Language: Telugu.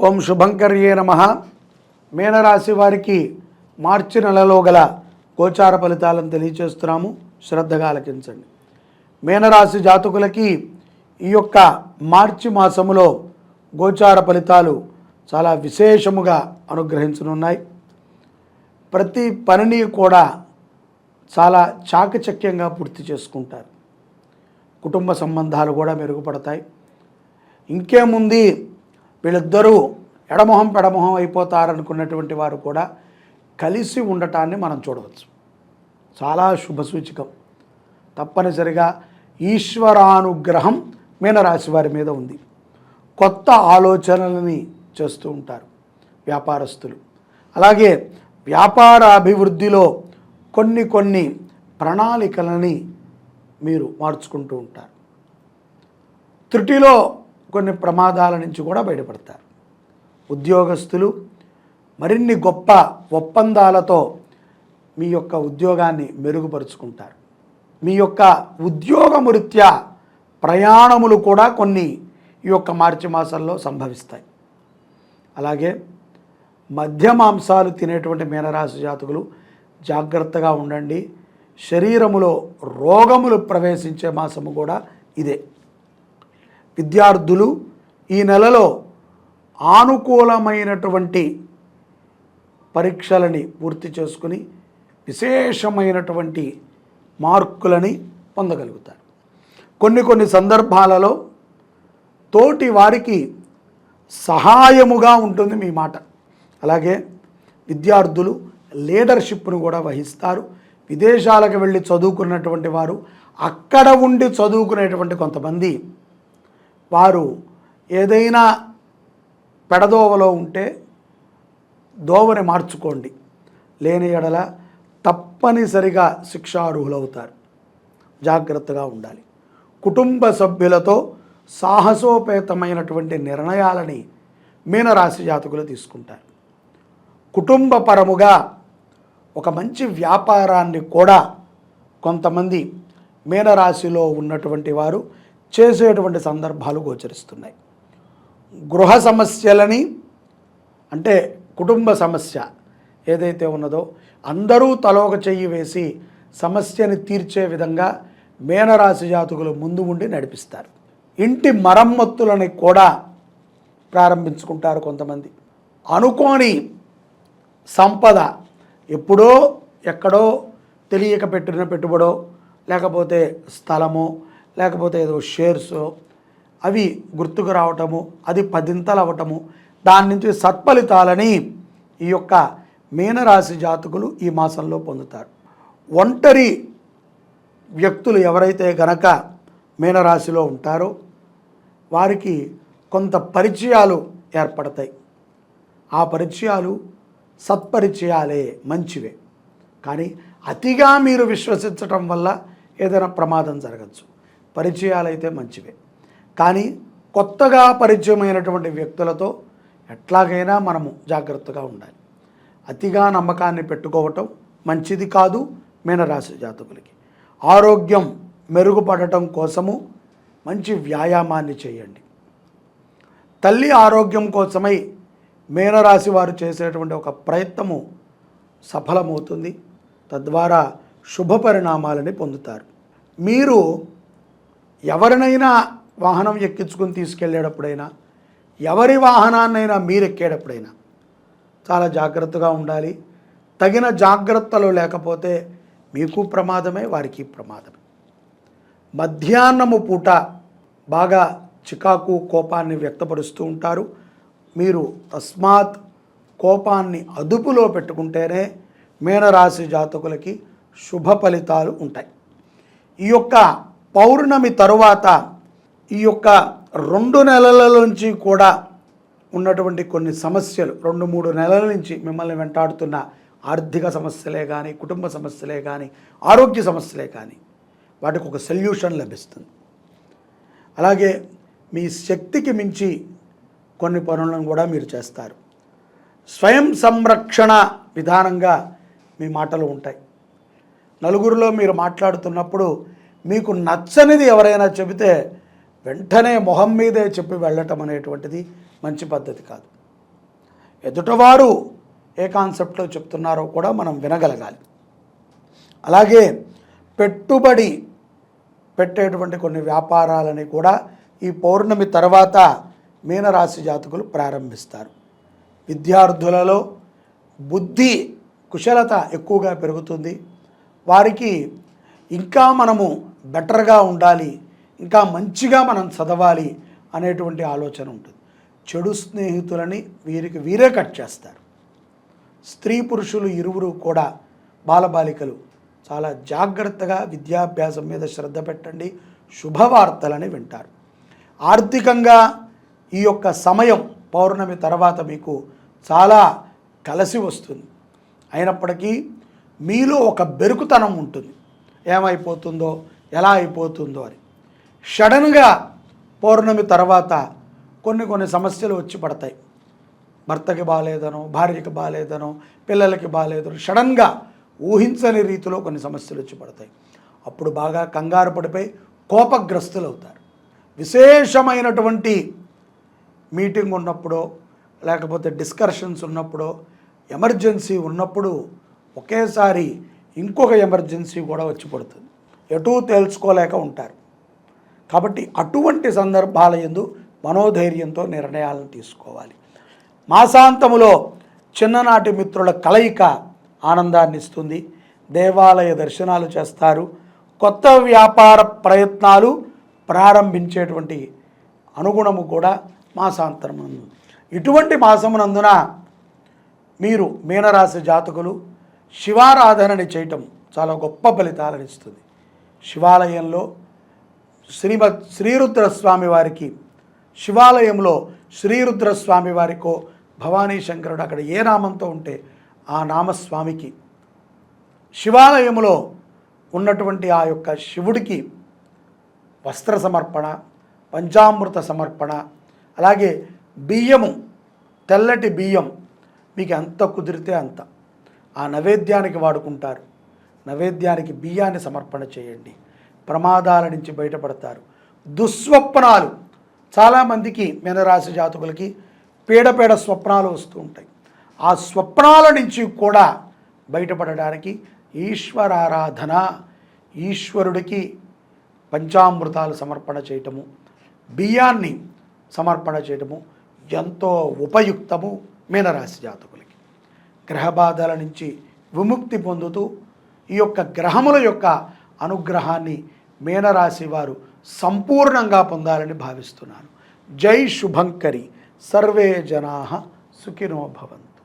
ఓం శుభంకర్యే నమః. మీనరాశి వారికి మార్చి నెలలో గల గోచార ఫలితాలను తెలియజేస్తున్నాము, శ్రద్ధగా ఆలకించండి. మీనరాశి జాతకులకి ఈ యొక్క మార్చి మాసములో గోచార ఫలితాలు చాలా విశేషముగా అనుగ్రహించనున్నాయి. ప్రతి పనిని కూడా చాలా చాకచక్యంగా పూర్తి చేసుకుంటారు. కుటుంబ సంబంధాలు కూడా మెరుగుపడతాయి. ఇంకేముంది, వీళ్ళిద్దరూ ఎడమొహం పెడమొహం అయిపోతారనుకున్నటువంటి వారు కూడా కలిసి ఉండటాన్ని మనం చూడవచ్చు. చాలా శుభసూచకం. తప్పనిసరిగా ఈశ్వరానుగ్రహం మీనరాశి వారి మీద ఉంది. కొత్త ఆలోచనలని చేస్తూ ఉంటారు వ్యాపారస్తులు. అలాగే వ్యాపార అభివృద్ధిలో కొన్ని ప్రణాళికలని మీరు మార్చుకుంటూ ఉంటారు. త్రుటిలో కొన్ని ప్రమాదాల నుంచి కూడా బయటపడతారు. ఉద్యోగస్తులు మరిన్ని గొప్ప ఒప్పందాలతో మీ యొక్క ఉద్యోగాన్ని మెరుగుపరుచుకుంటారు. మీ యొక్క ఉద్యోగరీత్యా ప్రయాణములు కూడా కొన్ని ఈ యొక్క మార్చి మాసంలో సంభవిస్తాయి. అలాగే మధ్య మాంసాలు తినేటువంటి మీనరాశి జాతకులు జాగ్రత్తగా ఉండండి. శరీరములో రోగములు ప్రవేశించే మాసము కూడా ఇదే. విద్యార్థులు ఈ నెలలో ఆనుకూలమైనటువంటి పరీక్షలని పూర్తి చేసుకుని విశేషమైనటువంటి మార్కులని పొందగలుగుతారు. కొన్ని సందర్భాలలో తోటి వారికి సహాయముగా ఉంటుంది మీ మాట. అలాగే విద్యార్థులు లీడర్షిప్ను కూడా వహిస్తారు. విదేశాలకు వెళ్ళి చదువుకున్నటువంటి వారు, అక్కడ ఉండి చదువుకునేటువంటి కొంతమంది వారు ఏదైనా పెడదోవలో ఉంటే దోవని మార్చుకోండి, లేని ఎడల తప్పనిసరిగా శిక్షార్హులవుతారు. జాగ్రత్తగా ఉండాలి. కుటుంబ సభ్యులతో సాహసోపేతమైనటువంటి నిర్ణయాలని మీనరాశి జాతకులు తీసుకుంటారు. కుటుంబపరముగా ఒక మంచి వ్యాపారాన్ని కూడా కొంతమంది మీనరాశిలో ఉన్నటువంటి వారు చేసేటువంటి సందర్భాలు గోచరిస్తున్నాయి. గృహ సమస్యలని, అంటే కుటుంబ సమస్య ఏదైతే ఉన్నదో అందరూ తలోక చెయ్యి వేసి సమస్యని తీర్చే విధంగా మీనరాశి జాతకులు ముందు ఉండి నడిపిస్తారు. ఇంటి మరమ్మతులని కూడా ప్రారంభించుకుంటారు కొంతమంది. అనుకోని సంపద ఎప్పుడో ఎక్కడో తెలియక పెట్టిన పెట్టుబడో, లేకపోతే స్థలమో, లేకపోతే ఏదో షేర్సో అవి గుర్తుకు రావటము, అది 10 అవ్వటము, దాని నుంచి సత్ఫలితాలని ఈ యొక్క మీనరాశి జాతకులు ఈ మాసంలో పొందుతారు. ఒంటరి వ్యక్తులు ఎవరైతే గనక మీనరాశిలో ఉంటారో వారికి కొంత పరిచయాలు ఏర్పడతాయి. ఆ పరిచయాలు సత్పరిచయాలే, మంచివే. కానీ అతిగా మీరు విశ్వసించటం వల్ల ఏదైనా ప్రమాదం జరగచ్చు. పరిచయాలైతే మంచివే, కానీ కొత్తగా పరిచయమైనటువంటి వ్యక్తులతో ఎట్లాగైనా మనము జాగ్రత్తగా ఉండాలి. అతిగా నమ్మకాన్ని పెట్టుకోవటం మంచిది కాదు మీనరాశి జాతకులకి. ఆరోగ్యం మెరుగుపడటం కోసము మంచి వ్యాయామాన్ని చేయండి. తల్లి ఆరోగ్యం కోసమై మీనరాశి వారు చేసేటువంటి ఒక ప్రయత్నము సఫలమవుతుంది. తద్వారా శుభ పరిణామాలని పొందుతారు. మీరు ఎవరినైనా వాహనం ఎక్కించుకుని తీసుకెళ్ళేటప్పుడైనా, ఎవరి వాహనాన్నైనా మీరు ఎక్కేటప్పుడైనా చాలా జాగ్రత్తగా ఉండాలి. తగిన జాగ్రత్తలు లేకపోతే మీకు ప్రమాదమే, వారికి ప్రమాదమే. మధ్యాహ్నము పూట బాగా చికాకు, కోపాన్ని వ్యక్తపరుస్తూ ఉంటారు. మీరు తస్మాత్ కోపాన్ని అదుపులో పెట్టుకుంటేనే మీనరాశి జాతకులకి శుభ ఫలితాలు ఉంటాయి. ఈ యొక్క పౌర్ణమి తరువాత ఈ యొక్క 2 నెలల నుంచి కూడా ఉన్నటువంటి కొన్ని సమస్యలు, 2-3 నెలల నుంచి మిమ్మల్ని వెంటాడుతున్న ఆర్థిక సమస్యలే కానీ, కుటుంబ సమస్యలే కానీ, ఆరోగ్య సమస్యలే కానీ, వాటికి ఒక సొల్యూషన్ లభిస్తుంది. అలాగే మీ శక్తికి మించి కొన్ని పనులను కూడా మీరు చేస్తారు. స్వయం సంరక్షణ విధానంగా మీ మాటలు ఉంటాయి. నలుగురిలో మీరు మాట్లాడుతున్నప్పుడు మీకు నచ్చనిది ఎవరైనా చెబితే వెంటనే మొహం మీదే చెప్పి వెళ్ళటం అనేటువంటిది మంచి పద్ధతి కాదు. ఎదుటివారు ఏ కాన్సెప్ట్లో చెప్తున్నారో కూడా మనం వినగలగాలి. అలాగే పెట్టుబడి పెట్టేటువంటి కొన్ని వ్యాపారాలని కూడా ఈ పౌర్ణమి తర్వాత మీనరాశి జాతకులు ప్రారంభిస్తారు. విద్యార్థులలో బుద్ధి కుశలత ఎక్కువగా పెరుగుతుంది. వారికి ఇంకా మనము బెటర్గా ఉండాలి, ఇంకా మంచిగా మనం చదవాలి అనేటువంటి ఆలోచన ఉంటుంది. చెడు స్నేహితులని వీరే కట్ చేస్తారు. స్త్రీ పురుషులు ఇరువురు కూడా బాలబాలికలు చాలా జాగ్రత్తగా విద్యాభ్యాసం మీద శ్రద్ధ పెట్టండి. శుభవార్తలని వింటారు. ఆర్థికంగా ఈ యొక్క సమయం పౌర్ణమి తర్వాత మీకు చాలా కలిసి వస్తుంది. అయినప్పటికీ మీలో ఒక బెరుకుతనం ఉంటుంది, ఏమైపోతుందో ఎలా అయిపోతుందో అని. సడన్గా పౌర్ణమి తర్వాత కొన్ని సమస్యలు వచ్చి పడతాయి. భర్తకి బాగాలేదనో, భార్యకి బాగాలేదనో, పిల్లలకి బాగాలేదనో సడన్గా ఊహించని రీతిలో కొన్ని సమస్యలు వచ్చి పడతాయి. అప్పుడు బాగా కంగారు పడిపోయి కోపగ్రస్తులు అవుతారు. విశేషమైనటువంటి మీటింగ్ ఉన్నప్పుడో లేకపోతే డిస్కషన్స్ ఉన్నప్పుడో ఎమర్జెన్సీ ఉన్నప్పుడు ఒకేసారి ఇంకొక ఎమర్జెన్సీ కూడా వచ్చి పడుతుంది. ఎటూ తేల్చుకోలేక ఉంటారు. కాబట్టి అటువంటి సందర్భాల యందు మనోధైర్యంతో నిర్ణయాలను తీసుకోవాలి. మాసాంతములో చిన్ననాటి మిత్రుల కలయిక ఆనందాన్ని ఇస్తుంది. దేవాలయ దర్శనాలు చేస్తారు. కొత్త వ్యాపార ప్రయత్నాలు ప్రారంభించేటువంటి అనుగుణము కూడా మాసాంతరమునందు. ఇటువంటి మాసమునందున మీరు మీనరాశి జాతకులు శివారాధనని చేయటం చాలా గొప్ప ఫలితాలను ఇస్తుంది. శివాలయంలో శ్రీరుద్రస్వామి వారికి, శివాలయంలో శ్రీరుద్రస్వామి వారికో భవానీ శంకరుడు అక్కడ ఏ నామంతో ఉంటే ఆ నామస్వామికి, శివాలయంలో ఉన్నటువంటి ఆ యొక్క శివుడికి వస్త్ర సమర్పణ, పంచామృత సమర్పణ, అలాగే బియ్యము, తెల్లటి బియ్యం మీకు ఎంత కుదిరితే అంత ఆ నైవేద్యానికి వాడుకుంటారు. నైవేద్యానికి బియ్యాన్ని సమర్పణ చేయండి. ప్రమాదాల నుంచి బయటపడతారు. దుస్వప్నాలు చాలామందికి మీనరాశి జాతకులకి పీడ స్వప్నాలు వస్తూ ఉంటాయి. ఆ స్వప్నాల నుంచి కూడా బయటపడడానికి ఈశ్వరారాధన, ఈశ్వరుడికి పంచామృతాలు సమర్పణ చేయటము, బియ్యాన్ని సమర్పణ చేయటము ఎంతో ఉపయుక్తము మీనరాశి జాతకులకి. గ్రహబాధల నుంచి విముక్తి పొందుతూ ఈ యొక్క గ్రహముల యొక్క అనుగ్రహాన్ని మీనరాశి వారు సంపూర్ణంగా పొందాలని భావిస్తున్నాను. జై శుభంకరి. సర్వే జనాః సుఖినో భవంతు.